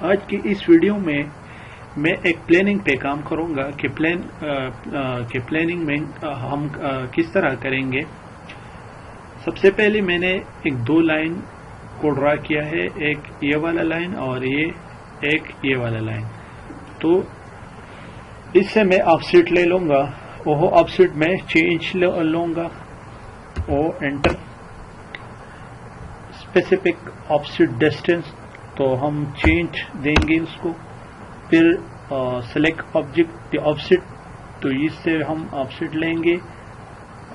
آج کی اس ویڈیو میں میں ایک پلاننگ پہ کام کروں گا کہ پلاننگ میں ہم کس طرح کریں گے. سب سے پہلے میں نے ایک دو لائن کو ڈرا کیا ہے، ایک یہ والا لائن اور ایک یہ والا لائن. تو اس سے میں آف سیٹ لے لوں گا، وہ آف سیٹ میں چینج لوں گا، وہ enter specific offset distance, تو ہم چینج دیں گے اس کو. پھر سلیکٹ آبجیکٹ آف سیٹ، تو اس سے ہم آف سیٹ لیں گے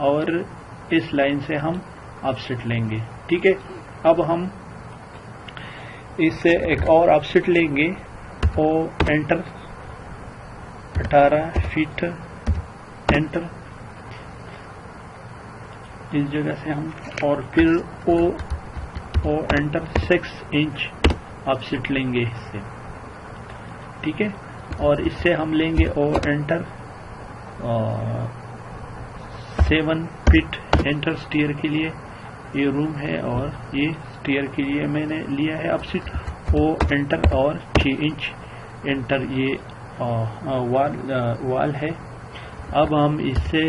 اور اس لائن سے ہم آف سیٹ لیں گے. ٹھیک ہے، اب ہم اس سے ایک اور آف سیٹ لیں گے، او انٹر 18 فیٹ، انٹر اس جگہ سے ہم، اور پھر او انٹر 6 انچ آف سیٹ لیں گے اس سے. ٹھیک ہے، اور اس سے ہم لیں گے او انٹر 7 فٹ، انٹر اسٹیئر کے لیے یہ روم ہے اور یہ اسٹیئر کے لیے میں نے لیا ہے آف سیٹ. او انٹر اور 6 انچ انٹر، یہ وال ہے. اب ہم اس سے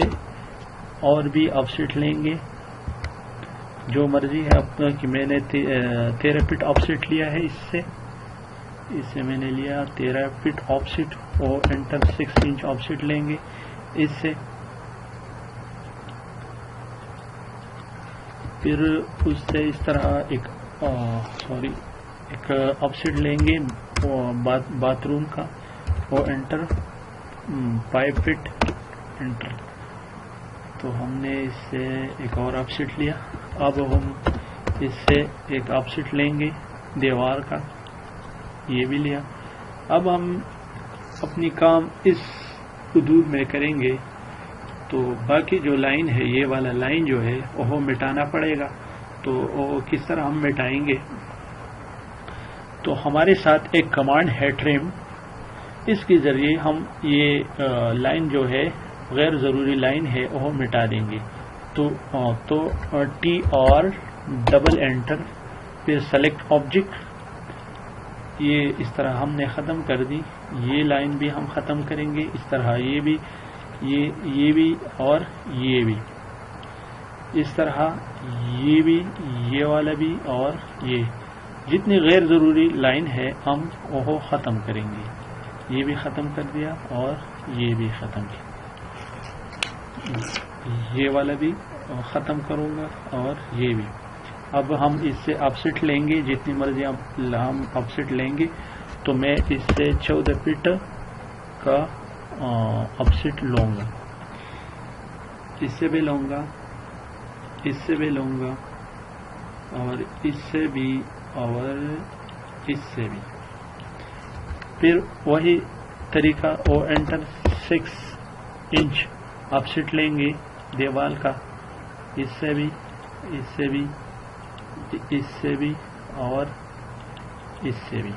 اور بھی آف سیٹ لیں گے جو مرضی ہے اپنا، کہ میں نے 13 فٹ آف سیٹ لیا ہے. اس سے میں نے لیا 13 فٹ آف سیٹ، اور انٹر 6 انچ آف سیٹ لیں گے اس سے. پھر اس سے اس طرح ایک آف سیٹ لیں گے باتھ روم کا، اور انٹر 5 فٹ، انٹر. تو ہم نے اس سے ایک اور آف سیٹ لیا. اب ہم اس سے ایک آف سیٹ لیں گے دیوار کا، یہ بھی لیا. اب ہم اپنی کام اس حدود میں کریں گے. تو باقی جو لائن ہے، یہ والا لائن جو ہے وہ مٹانا پڑے گا. تو وہ کس طرح ہم مٹائیں گے؟ تو ہمارے ساتھ ایک کمانڈ ہے ٹرم، اس کے ذریعے ہم یہ لائن جو ہے غیر ضروری لائن ہے وہ مٹا دیں گے. تو ٹی اور ڈبل انٹر، پھر سلیکٹ آبجیکٹ، یہ اس طرح ہم نے ختم کر دی. یہ لائن بھی ہم ختم کریں گے اس طرح، یہ بھی اور یہ بھی اس طرح، یہ بھی، یہ والا بھی، اور یہ جتنی غیر ضروری لائن ہے ہم وہ ختم کریں گے. یہ بھی ختم کر دیا اور یہ بھی ختم کیا. یہ والا بھی ختم کروں گا اور یہ بھی. اب ہم اس سے آف سیٹ لیں گے جتنی مرضی ہم آف سیٹ لیں گے. تو میں اس سے 14 فٹ کا آف سیٹ لوں گا، اس سے بھی لوں گا، اس سے بھی لوں گا، اور اس سے بھی، اور اس سے بھی. پھر وہی طریقہ، او انٹر 6 انچ آف سیٹ لیں گے دیوال کا، اس سے بھی، اس سے بھی، اس سے بھی، اور اس سے بھی.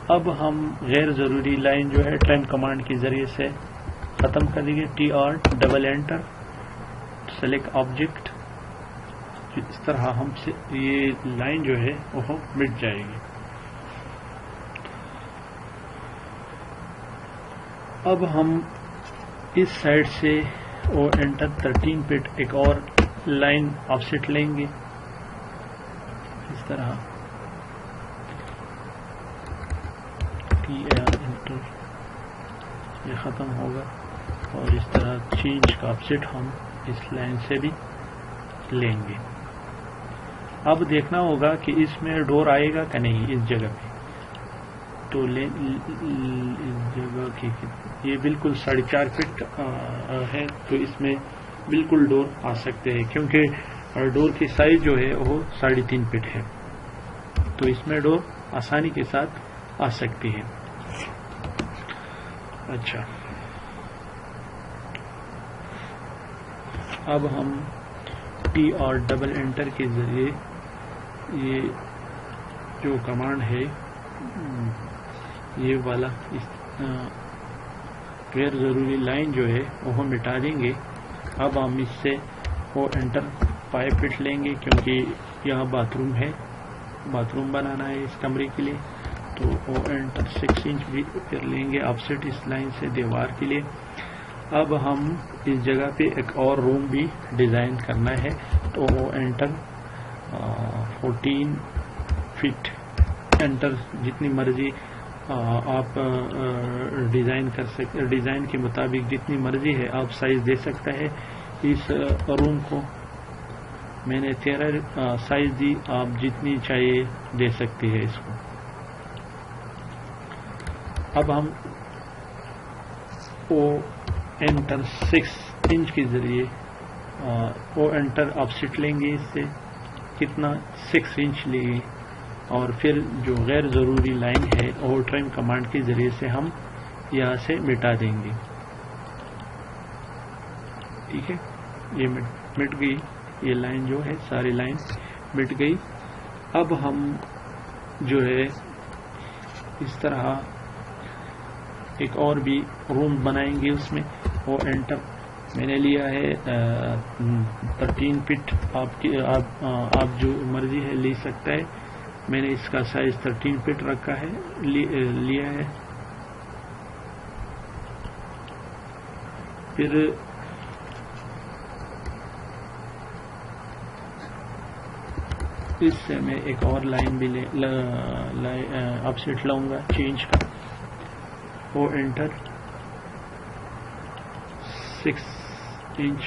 اب ہم غیر ضروری لائن جو ہے ٹرم کمانڈ کے ذریعے سے ختم کر دیں گے. ٹی اور ڈبل انٹر، سلیکٹ آبجیکٹ، اس طرح ہم سے یہ لائن جو ہے وہ مٹ جائے گی. اب ہم اس سائڈ سے او انٹر 13 فٹ ایک اور لائن آف سیٹ لیں گے اس طرح. ٹی انٹر، یہ ختم ہوگا، اور اس طرح چینج کا آف سیٹ ہم اس لائن سے بھی لیں گے. اب دیکھنا ہوگا کہ اس میں ڈور آئے گا کہ نہیں اس جگہ پہ. تو اس جگہ کی یہ بالکل 4.5 فٹ ہے، تو اس میں بالکل ڈور آ سکتے ہیں، کیونکہ ڈور کی سائز جو ہے وہ 3.5 فٹ ہے. تو اس میں ڈور آسانی کے ساتھ آ سکتی ہے. اچھا، اب ہم ٹی اور ڈبل انٹر کے ذریعے یہ جو کمانڈ ہے، یہ والا غیر ضروری لائن جو ہے وہ مٹا دیں گے. اب ہم اس سے او انٹر 5 فٹ لیں گے کیونکہ یہاں باتھ روم ہے، باتھ روم بنانا ہے اس کمرے کے لیے، تو او انٹر 6 انچ بھی پھر لیں گے آف سیٹ اس لائن سے دیوار کے لیے۔ اب ہم اس جگہ پہ ایک اور روم بھی ڈیزائن کرنا ہے، تو او انٹر 14 فٹ انٹر جتنی مرضی آپ ڈیزائن کر سکتے، ڈیزائن کے مطابق جتنی مرضی ہے آپ سائز دے سکتا ہے اس روم کو۔ میں نے 13 سائز دی، آپ جتنی چاہیے دے سکتے ہیں اس کو۔ اب ہم او انٹر 6 انچ کے ذریعے او انٹر آف سیٹ لیں گے، اس سے کتنا 6 انچ لیں گے، اور پھر جو غیر ضروری لائن ہے اوور ٹرم کمانڈ کے ذریعے سے ہم یہاں سے مٹا دیں گے۔ ٹھیک ہے، یہ مٹ گئی، یہ لائن جو ہے ساری لائن مٹ گئی۔ اب ہم جو ہے اس طرح ایک اور بھی روم بنائیں گے، اس میں وہ انٹر میں نے لیا ہے 13 فٹ، آپ جو مرضی ہے لے سکتا ہے، میں نے اس کا سائز 13 فٹ رکھا ہے، لیا ہے۔ پھر اس سے میں ایک اور لائن بھی اپ سیٹ لاؤں گا چینج کا، وہ انٹر 6 انچ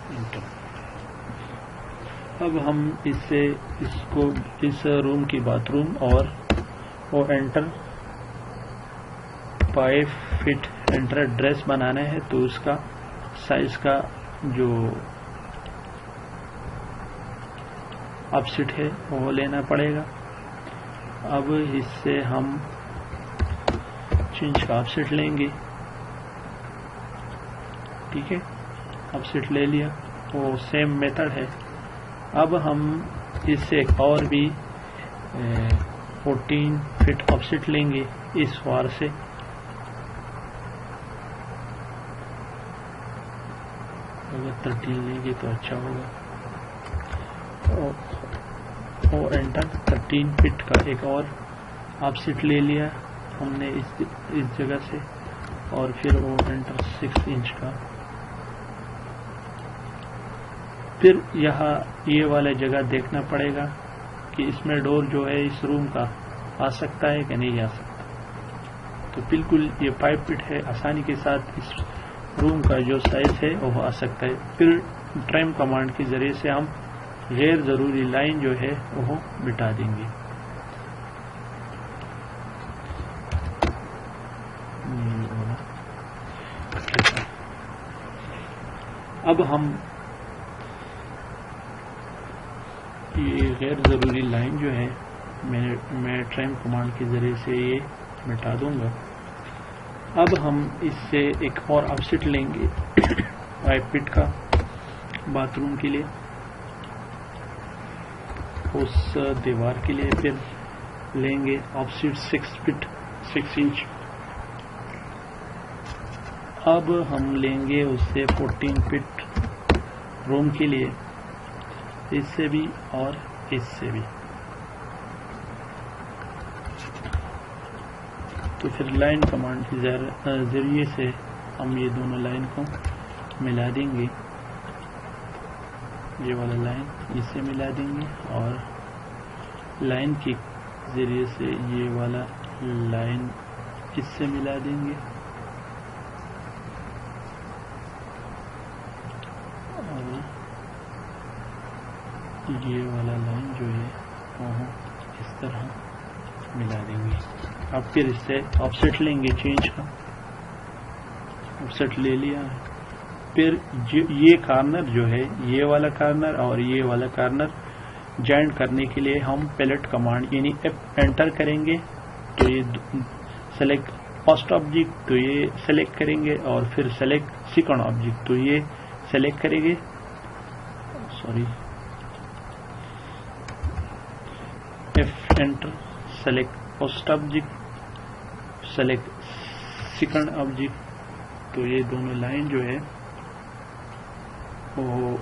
انٹر۔ اب ہم اس روم کی باتھ روم اور وہ انٹر 5 فٹ انٹر ڈریس بنانا ہے، تو اس کا سائز کا جو اپ سیٹ ہے وہ لینا پڑے گا۔ اب اس سے ہم چینج کا اپ سیٹ لیں گے، ٹھیک ہے، اپ سیٹ لے لیا، وہ سیم میتھڈ ہے۔ اب ہم اس سے ایک اور بھی 14 فٹ اپ سیٹ لیں گے اس وار سے، اگر 13 لیں گے تو اچھا ہوگا۔ او انٹر 13 فٹ کا ایک اور اپ سیٹ لے لیا ہم نے اس جگہ سے، اور پھر او انٹر 6 انچ کا۔ پھر یہاں یہ والا جگہ دیکھنا پڑے گا کہ اس میں ڈور جو ہے اس روم کا آ سکتا ہے کہ نہیں آ سکتا، تو بالکل یہ 5 فٹ ہے، آسانی کے ساتھ اس روم کا جو سائز ہے وہ آ سکتا ہے۔ پھر ٹرم کمانڈ کے ذریعے سے ہم غیر ضروری لائن جو ہے وہ مٹا دیں گے۔ اب ہم یہ غیر ضروری لائن جو ہے میں ٹرم کمانڈ کے ذریعے سے یہ مٹا دوں گا۔ اب ہم اس سے ایک اور اپ سیٹ لیں گے 5 فٹ کا باتھ روم کے لیے، اس دیوار کے لیے۔ پھر لیں گے آف سیٹ 6 انچ۔ اب ہم لیں گے اس سے 14 فٹ روم کے لیے، اس سے بھی اور اس سے بھی۔ تو پھر لائن کمانڈ کے ذریعے سے ہم یہ دونوں لائن کو ملا دیں گے، یہ والا لائن اس سے ملا دیں گے، اور لائن کے ذریعے سے یہ والا لائن اس سے ملا دیں گے، اور یہ والا لائن جو ہے وہ اس طرح ملا دیں گے۔ اب پھر اس سے آف سیٹ لیں گے چینج کا، آف سیٹ لے لیا ہے۔ پھر یہ کارنر جو ہے، یہ والا کارنر اور یہ والا کارنر جوائنٹ کرنے کے لیے ہم پیلٹ کمانڈ یعنی انٹر کریں گے، تو یہ سلیکٹ فرسٹ آبجیکٹ تو یہ سلیکٹ کریں گے، اور پھر سلیکٹ سیکنڈ آبجیکٹ تو یہ سلیکٹ کریں گے، enter select first object select second object, تو یہ دونوں لائن جو ہے وہ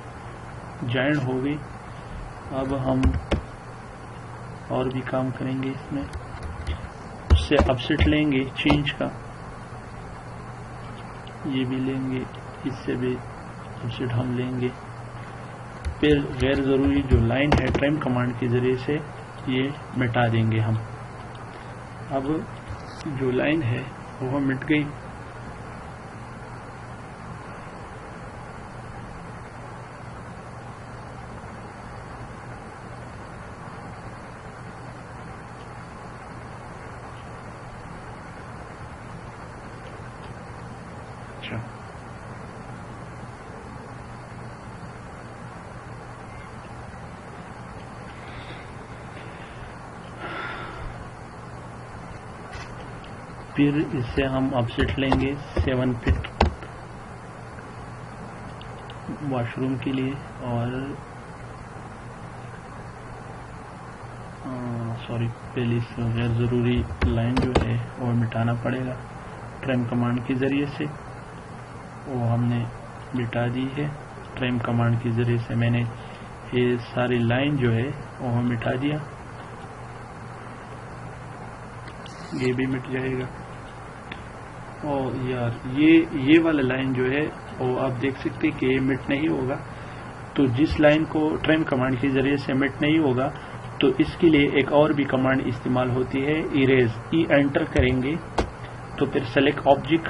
جوائن ہو گئی. اب ہم اور بھی کام کریں گے اس میں. اس سے اپسیٹ لیں گے چینج کا, یہ بھی لیں گے, اس سے بھی اپسیٹ ہم لیں گے. پھر غیر ضروری جو لائن ہے ٹرم کمانڈ کے ذریعے سے یہ مٹا دیں گے ہم. اب جو لائن ہے وہ مٹ گئی. اچھا, پھر اس سے ہم اپسیٹ لیں گے 7 فٹ واش روم کے لیے. اور سوری, پہلی غیر ضروری لائن جو ہے وہ مٹانا پڑے گا ٹرم کمانڈ کے ذریعے سے. وہ ہم نے مٹا دی ہے ٹرم کمانڈ کے ذریعے سے. میں نے یہ ساری لائن جو ہے وہ مٹا دیا. یہ بھی مٹ جائے گا. اور یار یہ والا لائن جو ہے وہ آپ دیکھ سکتے کہ یہ مٹ نہیں ہوگا. تو جس لائن کو ٹرم کمانڈ کے ذریعے سے مٹ نہیں ہوگا تو اس کے لیے ایک اور بھی کمانڈ استعمال ہوتی ہے, ایریز. انٹر کریں گے تو پھر سلیکٹ آبجیکٹ,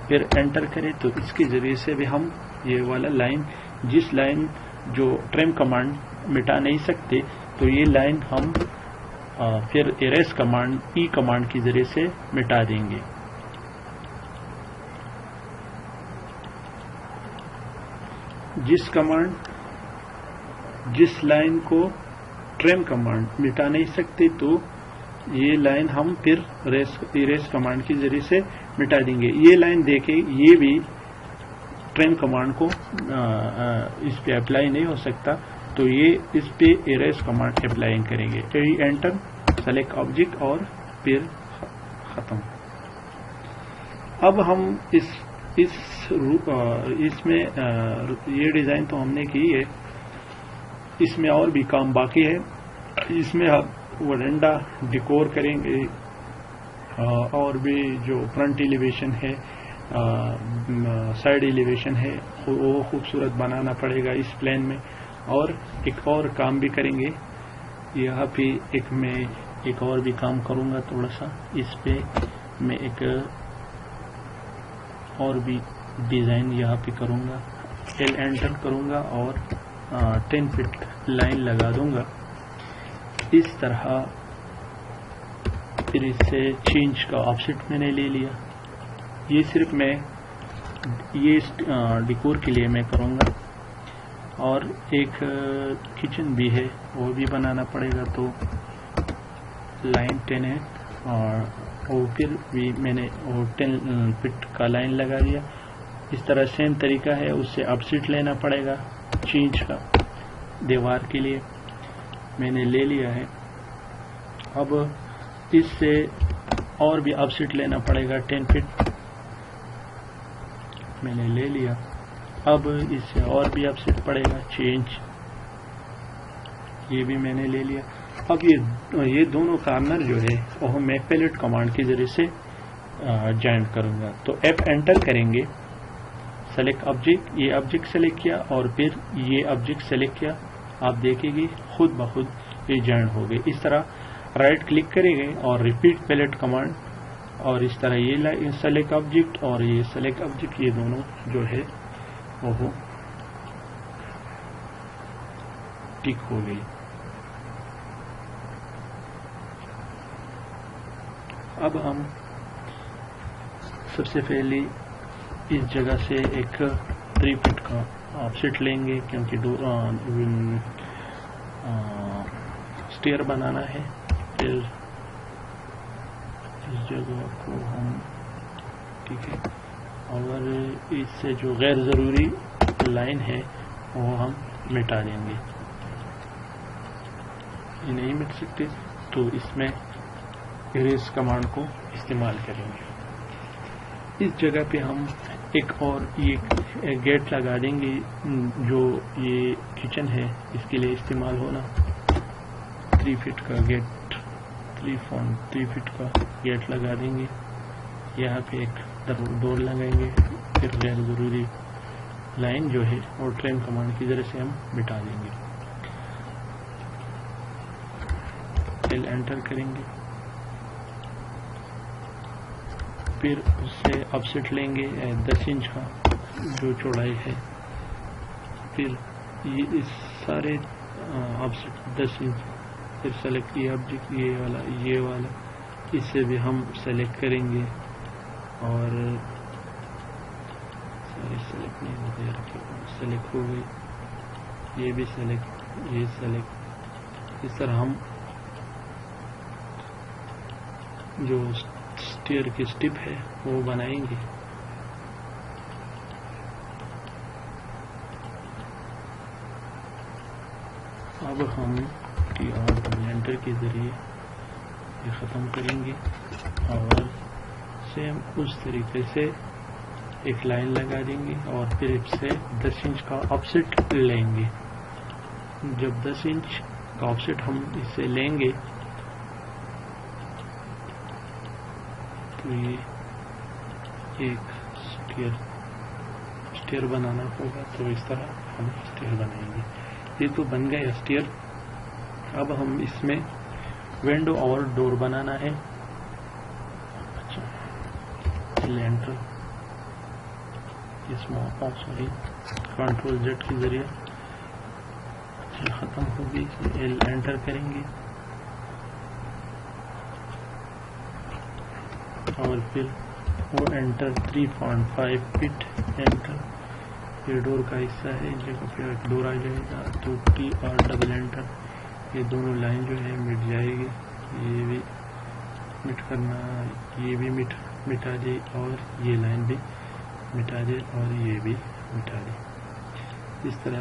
پھر انٹر کریں تو اس کے ذریعے سے بھی ہم یہ والا لائن, جس لائن جو ٹرم کمانڈ مٹا نہیں سکتے, تو یہ لائن ہم پھر ایریز کمانڈ کمانڈ کے ذریعے سے مٹا دیں گے. جس لائن کو ٹرم کمانڈ مٹا نہیں سکتے تو یہ لائن ہم پھر ایریز کمانڈ کے ذریعے سے مٹا دیں گے. یہ لائن دیکھیں, یہ بھی ٹرم کمانڈ کو اس پہ اپلائی نہیں ہو سکتا, تو یہ اس پہ ایریز کمانڈ اپلائی کریں گے. انٹر, سلیکٹ آبجیکٹ اور پھر ختم. اب ہم اس میں یہ ڈیزائن تو ہم نے کی ہے, اس میں اور بھی کام باقی ہے. اس میں ہم ورنڈا ڈیکور کریں گے, اور بھی جو فرنٹ ایلیویشن ہے, سائڈ ایلیویشن ہے, وہ خوبصورت بنانا پڑے گا اس پلین میں. اور ایک اور کام بھی کریں گے یہاں پہ. میں ایک اور بھی کام کروں گا تھوڑا سا اس پہ. میں ایک اور بھی ڈیزائن یہاں پہ کروں گا. انٹر کروں گا اور 10 فٹ لائن لگا دوں گا اس طرح. پھر اس سے چینج کا آفسیٹ میں نے لے لیا. یہ صرف میں یہ ڈیکور کے لیے میں کروں گا. اور ایک کچن بھی ہے, وہ بھی بنانا پڑے گا. تو لائن 10 ہے, اور پھر بھی میں نے 10 فٹ کا لائن لگا دیا. اس طرح سیم طریقہ ہے, اس سے اپسیٹ لینا پڑے گا چینج کا. دیوار کے لیے میں نے لے لیا ہے. اب اس سے اور بھی اپسیٹ لینا پڑے گا 10 فٹ, میں نے لے لیا. اب اس سے اور بھی اپسیٹ پڑے گا چینج, یہ بھی میں نے لے لیا. اب یہ دونوں کارنر جو ہے وہ میں پیلٹ کمانڈ کے ذریعے سے جوائنٹ کروں گا. تو انٹر کریں گے, سلیکٹ آبجیکٹ, یہ آبجیکٹ سلیکٹ کیا اور پھر یہ آبجیکٹ سلیکٹ کیا. آپ دیکھیں گے خود بخود یہ جوائنٹ ہو گئے. اس طرح رائٹ کلک کریں گے اور ریپیٹ پیلٹ کمانڈ, اور اس طرح یہ سلیکٹ آبجیکٹ اور یہ سلیکٹ آبجیکٹ, یہ دونوں جو ہے وہ ٹک ہو گئی. اب ہم سب سے پہلے اس جگہ سے ایک 3 فٹ کا آفسیٹ لیں گے, کیونکہ اسٹیئر بنانا ہے. پھر اس جگہ کو ہم ٹھیک ہے, اور اس سے جو غیر ضروری لائن ہے وہ ہم مٹا دیں گے. یہ نہیں مٹ سکتے تو اس میں ایریز کمانڈ کو استعمال کریں گے. اس جگہ پہ ہم ایک اور یہ گیٹ لگا دیں گے جو یہ کچن ہے اس کے لیے استعمال ہونا 3 فٹ کا گیٹ 3 فٹ کا گیٹ لگا دیں گے. یہاں پہ ایک ڈور لگائیں گے. پھر غیر ضروری لائن جو ہے اور ٹریم کمانڈ کے ذریعے سے ہم مٹا دیں گے. ایل انٹر کریں گے. پھر اس سے آفسیٹ لیں گے 10 انچ کا جو چوڑائی ہے. پھر یہ اس سارے آفسیٹ 10 انچ. پھر سلیکٹ یہ آبجیکٹ یہ والا اس سے بھی ہم سلیکٹ کریں گے اور سارے سلیکٹ نہیں ہوتے سلیکٹ ہو گئی. یہ بھی سلیکٹ یہ سلیکٹ. اس طرح ہم جو اسٹیئر کی سٹپ ہے وہ بنائیں گے. اب ہم ٹی آر ڈبل انٹر کے ذریعے یہ ختم کریں گے اور سیم اس طریقے سے ایک لائن لگا دیں گے اور پھر اس سے 10 انچ کا آفسیٹ لیں گے. جب 10 انچ کا آفسیٹ ہم اس سے لیں گے تو یہ ایک اسٹیئر بنانا ہوگا. تو اس طرح ہم اسٹیئر بنائیں گے. یہ تو بن گیا اسٹیئر. اب ہم اس میں ونڈو اور ڈور بنانا ہے. اچھا انٹر سوری کنٹرول زیڈ کے ذریعے ختم ہوگی. ایل انٹر کریں گے اور پھر وہ انٹر 3.5 فٹ انٹر. یہ ڈور کا حصہ ہے. جگہ پہ ایک ڈور آ جائے گا تو ٹی اور ڈبل انٹر. یہ دونوں لائن جو ہے مٹ جائے گی. یہ بھی مٹ کرنا یہ بھی مٹا دے اور یہ لائن بھی مٹا دے اور یہ بھی مٹا دے. اس طرح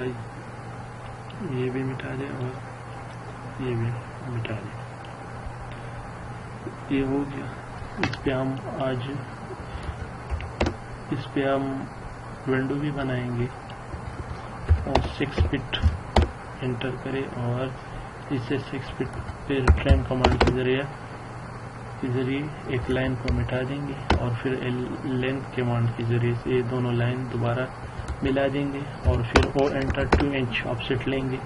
یہ بھی مٹا دے اور یہ بھی مٹا دے. یہ ہو گیا. اس پہ ہم ونڈو بھی بنائیں گے اور 6 فٹ انٹر کرے اور اس سے 6 فٹ پھر ٹریم کمانڈ کے ذریعے ایک لائن کو مٹا دیں گے اور پھر لینتھ کمانڈ کے ذریعے سے یہ دونوں لائن دوبارہ ملا دیں گے اور پھر او انٹر 2 انچ آفسیٹ لیں گے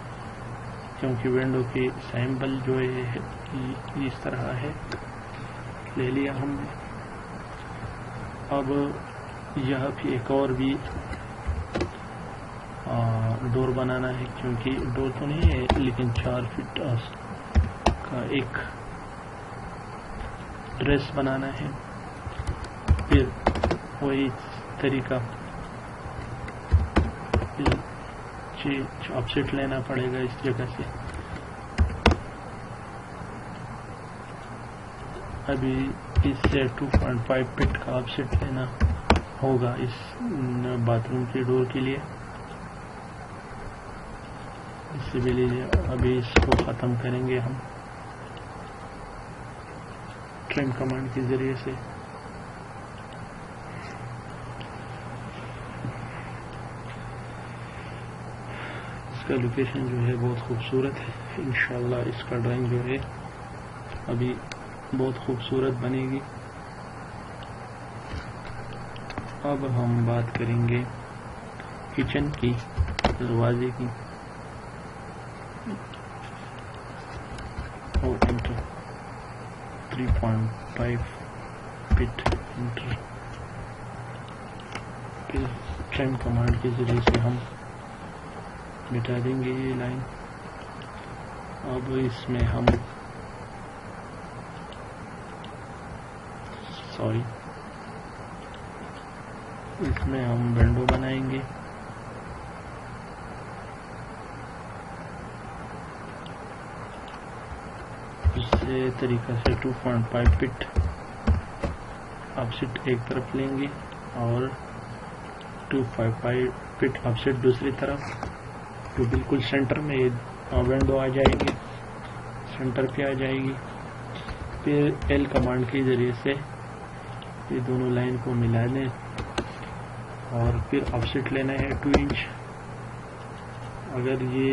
کیونکہ ونڈو کی سیمبل جو ہے اس طرح ہے. لے لیا ہم نے. اب یہاں پہ ایک اور بھی ڈور بنانا ہے کیونکہ ڈور تو نہیں ہے لیکن 4 فٹ کا ایک ڈریس بنانا ہے. پھر وہی طریقہ آفسیٹ لینا پڑے گا اس جگہ سے. ابھی اس سے 2.5 فٹ کا آفسیٹ لینا ہوگا اس باتھ روم کی ڈور کے لیے. اس سے بھی لیجیے. ابھی اس کو ختم کریں گے ہم ٹریم کمانڈ کے ذریعے سے. اس کا لوکیشن جو ہے بہت خوبصورت ہے. انشاءاللہ اس کا ڈرائنگ جو ہے ابھی بہت خوبصورت بنے گی. اب ہم بات کریں گے کچن کی دروازے کی. اور انٹر 3.5 فٹ انٹر. پھر ٹریم کمانڈ کے ذریعے سے ہم مٹا دیں گے یہ لائن. اب اس میں ہم اس میں ہم ونڈو بنائیں گے. اس سے طریقہ سے 2.5 فٹ آفسیٹ ایک طرف لیں گے اور 2.5 فٹ آفسیٹ دوسری طرف. تو بالکل سینٹر میں ونڈو آ جائے گی. سینٹر پہ آ جائے گی. پھر ایل کمانڈ کے ذریعے سے یہ دونوں لائن کو ملا دیں اور پھر آف سیٹ لینا ہے 2 انچ. اگر یہ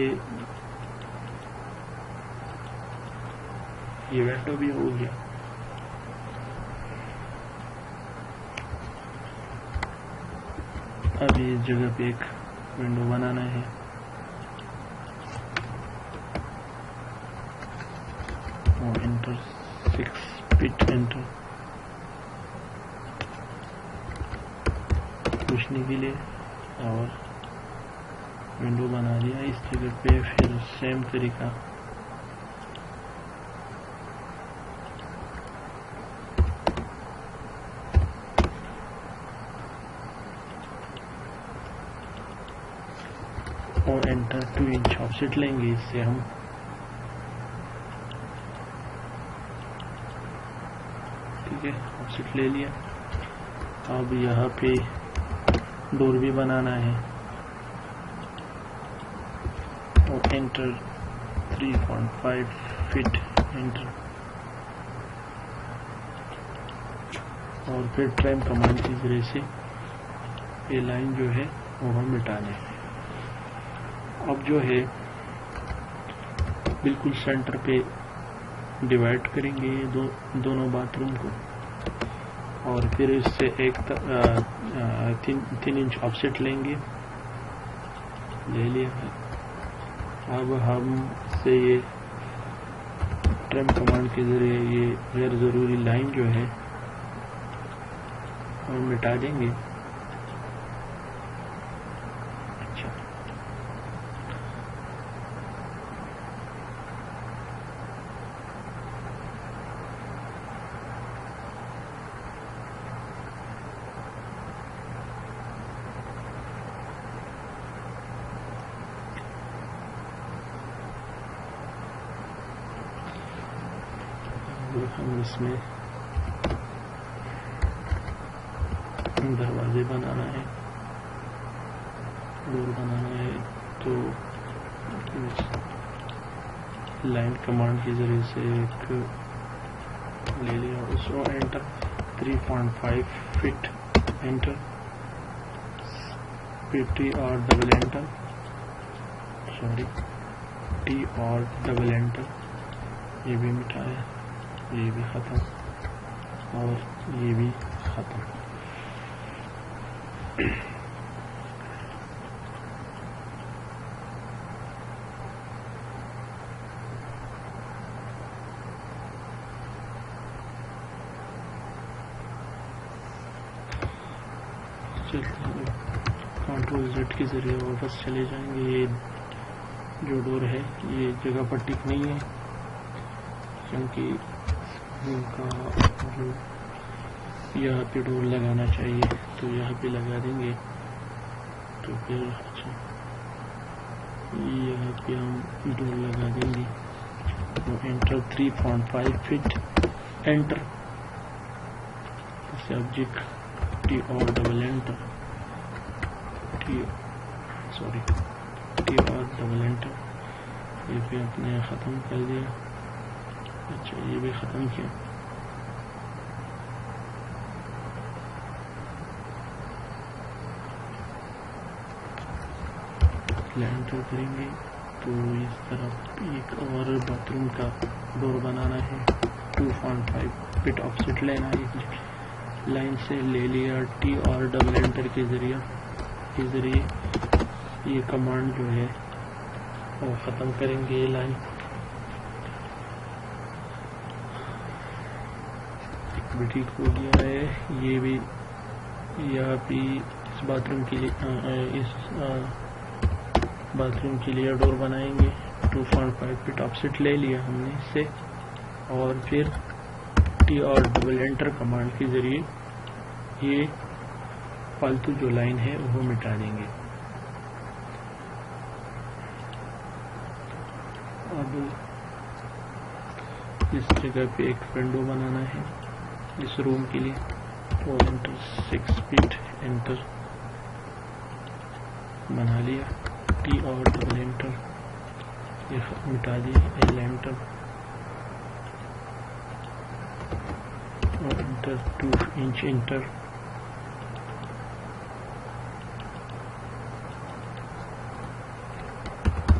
ونڈو بھی ہو گیا. اب اس جگہ پہ ایک ونڈو بنانا ہے. انٹر 6 فٹ انٹر پوچھنے کے لیے اور ونڈو بنا دیا. اس جگہ پہ پھر سیم طریقہ اور انٹر 2 انچ آف سیٹ لیں گے. اس سے ہم ٹھیک ہے آف سیٹ لے لیا. اب یہاں پہ ڈور بھی بنانا ہے اور انٹر 3.5 فٹ انٹر اور پھر ٹرم کمانڈ کے ذریعے سے یہ لائن جو ہے وہ ہم مٹا لیں. اب جو ہے بالکل سینٹر پہ ڈیوائڈ کریں گے دونوں باتھ روم کو اور پھر اس سے ایک 3 انچ آف سیٹ لیں گے. لے لیا. اب ہم سے یہ ٹرم کمانڈ کے ذریعے یہ غیر ضروری لائن جو ہے وہ مٹا دیں گے. اچھا ہم اس میں دروازے بنانا ہے ڈور بنانا ہے تو لائن کمانڈ کے ذریعے سے ایک لے لیا. اس کو انٹر 3.5 فٹ انٹر ٹی اور ڈبل انٹر ٹی اور ڈبل انٹر. یہ بھی مٹایا. یہ بھی ختم اور یہ بھی ختم. کنٹرول Z کے ذریعے واپس چلے جائیں گے. یہ جو ڈور ہے یہ جگہ پر ٹک نہیں ہے کیونکہ ان کا جو یہاں پہ ڈور لگانا چاہیے تو یہاں پہ لگا دیں گے. تو پھر اچھا یہاں پہ ہم ڈور لگا دیں گے. Enter 3.5 feet enter subject T اور ڈبل انٹر ٹی اور ڈبل انٹر. یہ بھی اپنے ختم کر دیا. اچھا یہ بھی ختم کیا. انٹر کریں گے تو اس طرح ایک اور باتھ روم کا ڈور بنانا ہے. 2.5 فٹ آف سیٹ لینا ہے. لائن سے لے لیا. ٹی اور ڈبل انٹر کے ذریعے یہ کمانڈ جو ہے وہ ختم کریں گے. یہ لائن بھی ٹھیک ہو گیا ہے. یہ بھی یہاں پہ اس باتھ روم کے لیے ڈور بنائیں گے. 2.5 فٹ آف سیٹ لے لیا ہم نے اس سے اور پھر ٹی اور ڈبل انٹر کمانڈ کے ذریعے یہ فالتو جو لائن ہے وہ مٹا دیں گے. اب اس جگہ پہ ایک ونڈو بنانا ہے اس روم کے لیے. اور انٹر 6 فٹ انٹر بنا لیا. ٹی اور ڈبل انٹر یہ مٹا دیا. ایل انٹر اور enter 2 inch enter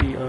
TR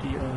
TR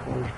4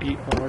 TR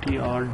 TR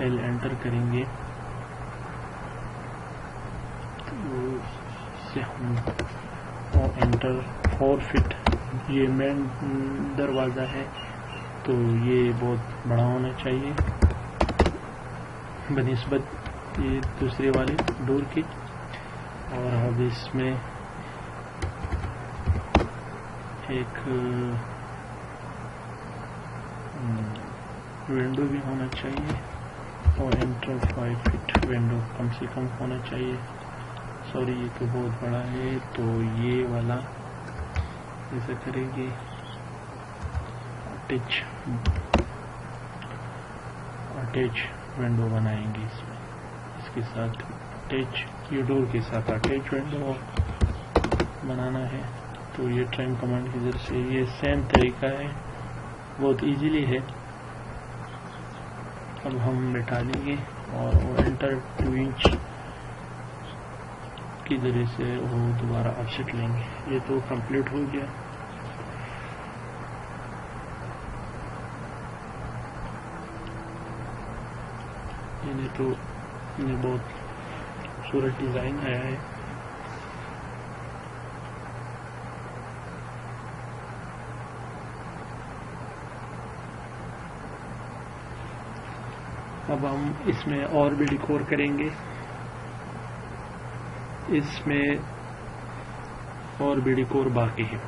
L enter کریں گے تو اس سے ہم انٹر 4 فٹ، یہ مین دروازہ ہے تو یہ بہت بڑا ہونا چاہیے بنسبت یہ دوسرے والے ڈور کی. اور اب اس میں ایک ونڈو بھی ہونا چاہیے اور انٹر 5 فٹ ونڈو کم سے کم ہونا چاہیے. سوری یہ تو بہت بڑا ہے تو یہ والا ایسا کریں گے اٹیچ ونڈو بنائیں گے اس میں، اس کے ساتھ اٹیچ یہ ڈور کے ساتھ اٹیچ ونڈو بنانا ہے. تو یہ ٹرم کمانڈ کی ذریعے سے یہ سیم طریقہ ہے، بہت ایزیلی ہے. اب ہم مٹا دیں گے اور وہ انٹر 2 انچ کی ذریعے سے وہ دوبارہ آفسیٹ لیں گے. یہ تو کمپلیٹ ہو گیا. تو یہ بہت خوبصورت ڈیزائن آیا ہے. اب ہم اس میں اور بھی ڈیکور کریں گے. اس میں اور بھی ڈیکور باقی ہے.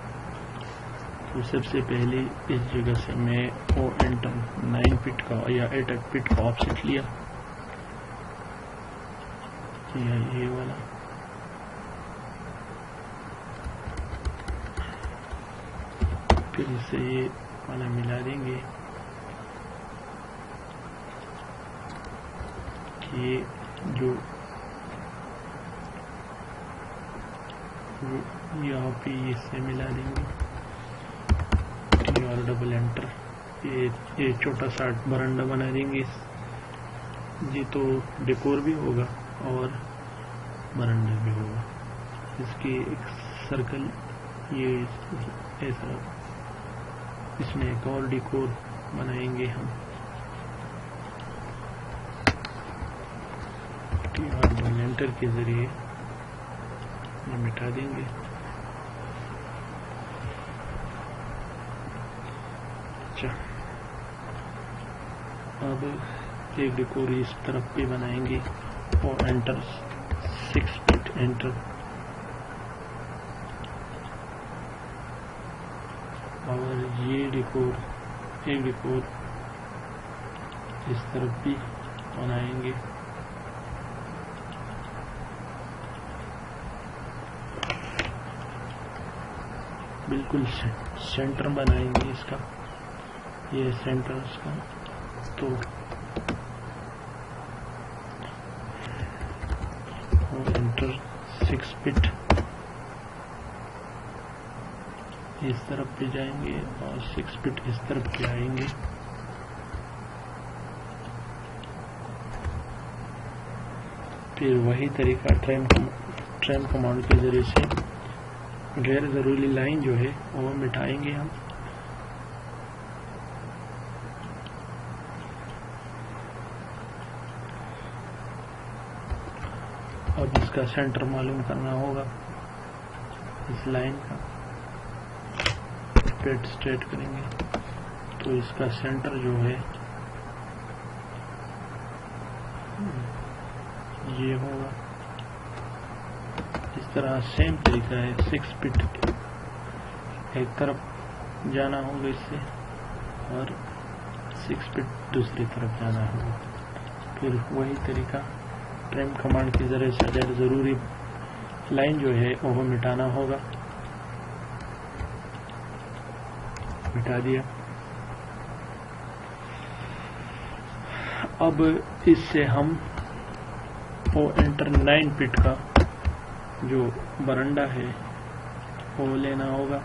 تو سب سے پہلے اس جگہ سے میں او انٹر 9 فٹ کا یا 8 فٹ کا آفسیٹ لیا، یہ والا. پھر اسے یہ والا ملا دیں گے کہ یہ جو یہاں پہ اسے ملا دیں گے اور ڈبل انٹر. یہ چھوٹا سا برانڈا بنا دیں گے. جی تو ڈیکور بھی ہوگا اور برانڈا بھی ہوگا. اس کی ایک سرکل یہ ایسا، اس میں ایک اور ڈیکور بنائیں گے ہم انٹر کے ذریعے یہ مٹا دیں گے. اچھا اب ایک ڈیکور اس طرف بھی بنائیں گے اور انٹر 6 فٹ انٹر. اور یہ ڈیکور ایک ڈیکور اس طرف بھی بنائیں گے. بالکل سینٹر بنائیں گے اس کا، یہ سینٹر اس کا. تو انٹر 6 فٹ اس طرف بھی جائیں گے اور 6 فٹ اس طرف بھی آئیں گے. پھر وہی طریقہ ٹرم کمانڈ کے ذریعے سے غیر ضروری لائن جو ہے وہ مٹائیں گے ہم. اب اس کا سینٹر معلوم کرنا ہوگا اس لائن کا. پیٹ اسٹریٹ کریں گے تو اس کا سینٹر جو ہے یہ ہوگا. اس طرح سیم طریقہ ہے. 6 فٹ ایک طرف جانا ہوگا اس سے اور 6 فٹ دوسری طرف جانا ہوگا. پھر وہی طریقہ ٹرم کمانڈ کے ذریعے سے غیر ضروری لائن جو ہے وہ مٹانا ہوگا. مٹا دیا. اب اس سے ہم وہ انٹر 9 فٹ کا جو برانڈا ہے وہ لینا ہوگا.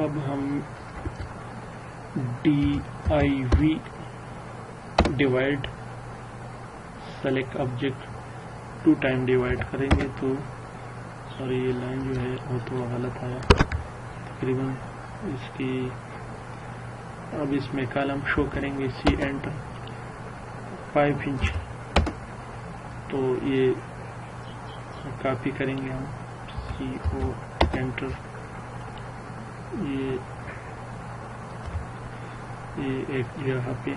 اب ہم div divide select object 2 time divide کریں گے تو سوری یہ لائن جو ہے وہ تو غلط آیا تقریباً اس کی. اب اس میں کالم شو کریں گے سی انٹر 5 انچ تو یہ کاپی کریں گے ہم سی او انٹر یہ ایک یہاں پہ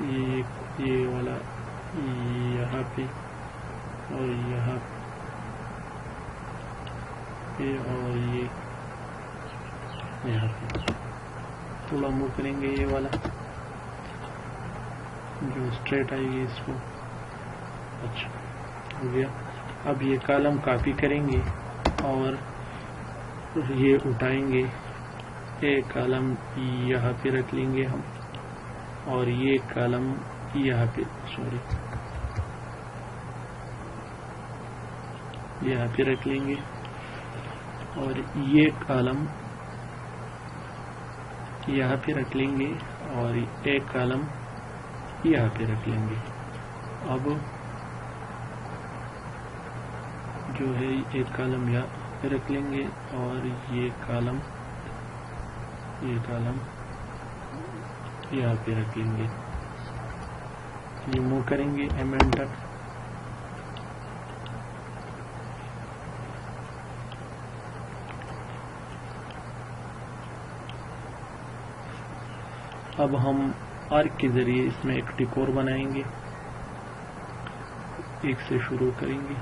یہ والا یہاں پہ اور یہاں پہ اور یہ یہاں پہ تھوڑا موو کریں گے یہ والا جو اسٹریٹ آئے گی اس کو. اچھا ہو گیا. اب یہ کالم کاپی کریں گے اور یہ اٹھائیں گے. ایک کالم یہاں پہ رکھ لیں گے ہم اور یہ کالم یہاں پہ یہاں پہ رکھ لیں گے اور یہ کالم یہاں پہ رکھ لیں گے اور ایک کالم یہاں پہ رکھ لیں گے. اب جو ہے ایک کالم یہاں پہ رکھ لیں گے اور یہ کالم یہاں پہ رکھ لیں گے. یہ موو کریں گے ایم انٹر. اب ہم آرک کے ذریعے اس میں ایک ڈیکور بنائیں گے. ایک سے شروع کریں گے.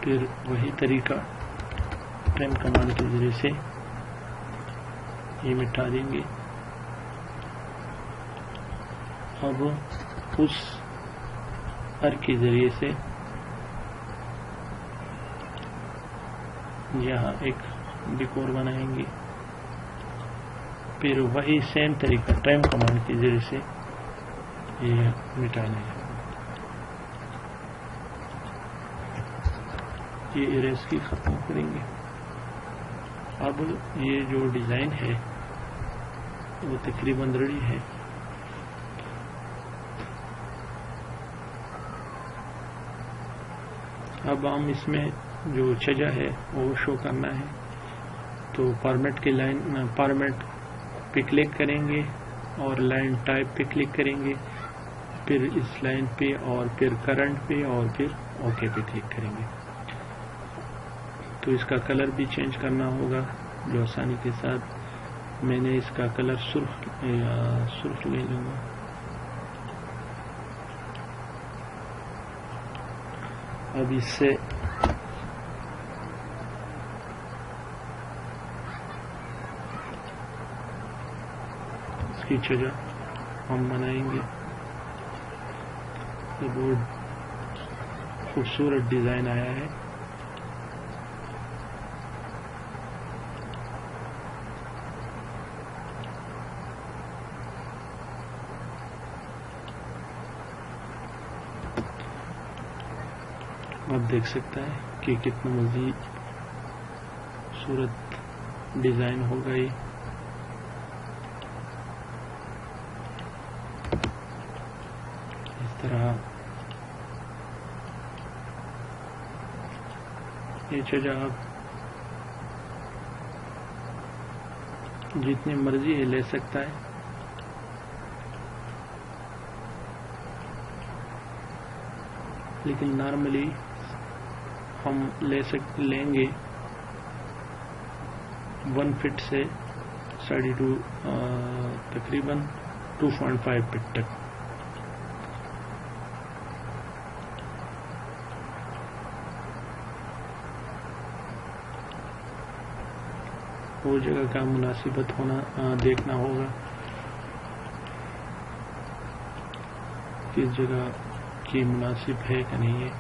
پھر وہی طریقہ ٹرم کمانڈ کے ذریعے سے یہ مٹا دیں گے. اب اس آرک کے ذریعے سے یہاں ایک ڈیکور بنائیں گے. پھر وہی سیم طریقہ ٹرم کمانڈ کے ذریعے سے یہ مٹانا ہے. یہ اریز کی ختم کریں گے. اب یہ جو ڈیزائن ہے وہ تقریباً ریڈی ہے. اب ہم اس میں جو چجا ہے وہ شو کرنا ہے تو فارمیٹ کی لائن فارمیٹ پہ کلک کریں گے اور لائن ٹائپ پہ کلک کریں گے. پھر اس لائن پہ اور پھر کرنٹ پہ اور پھر اوکے پہ کلک کریں گے. تو اس کا کلر بھی چینج کرنا ہوگا جو آسانی کے ساتھ. میں نے اس کا کلر سرخ لے لوں گا. اب اس سے اس کی جگہ ہم بنائیں گے. یہ بہت خوبصورت ڈیزائن آیا ہے. آپ دیکھ سکتا ہے کہ کتنا مزید خوبصورت ڈیزائن ہوگا. یہ اس طرح یہ جگہ آپ جتنی مرضی ہے لے سکتا ہے. لیکن نارملی ہم لیں گے 1 فٹ سے 32 تقریباً 2.5 فٹ تک. وہ جگہ کا مناسبت ہونا دیکھنا ہوگا کس جگہ کی مناسب ہے کہ نہیں ہے.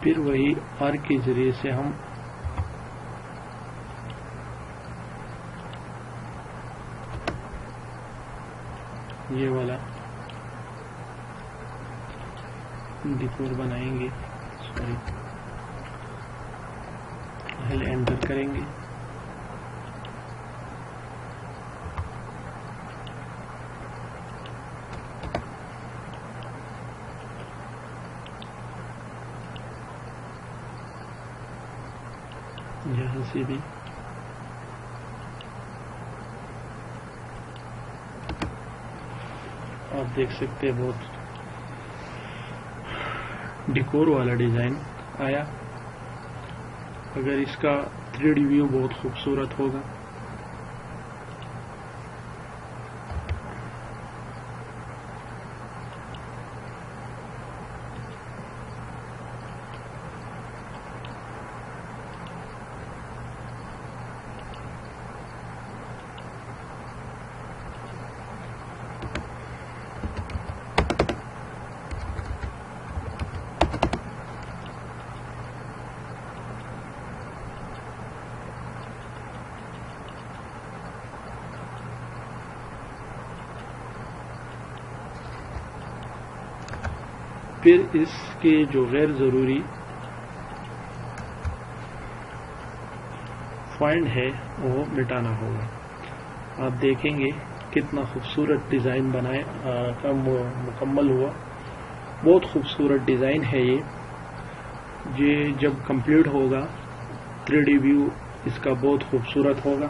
پھر وہی آرک کے ذریعے سے ہم یہ والا ڈیکور بنائیں گے. سوری، پہلے انٹر کریں گے. یہاں سے بھی آپ دیکھ سکتے ہیں بہت ڈیکور والا ڈیزائن آیا. اگر اس کا 3D ویو بہت خوبصورت ہوگا. پھر اس کے جو غیر ضروری فائنڈ ہے وہ مٹانا ہوگا. آپ دیکھیں گے کتنا خوبصورت ڈیزائن بنائے مکمل ہوا. بہت خوبصورت ڈیزائن ہے یہ جب کمپلیٹ ہوگا 3D ویو اس کا بہت خوبصورت ہوگا.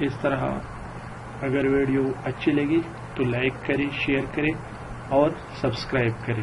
اس طرح اگر ویڈیو اچھی لگی تو لائک کریں، شیئر کریں اور سبسکرائب کریں.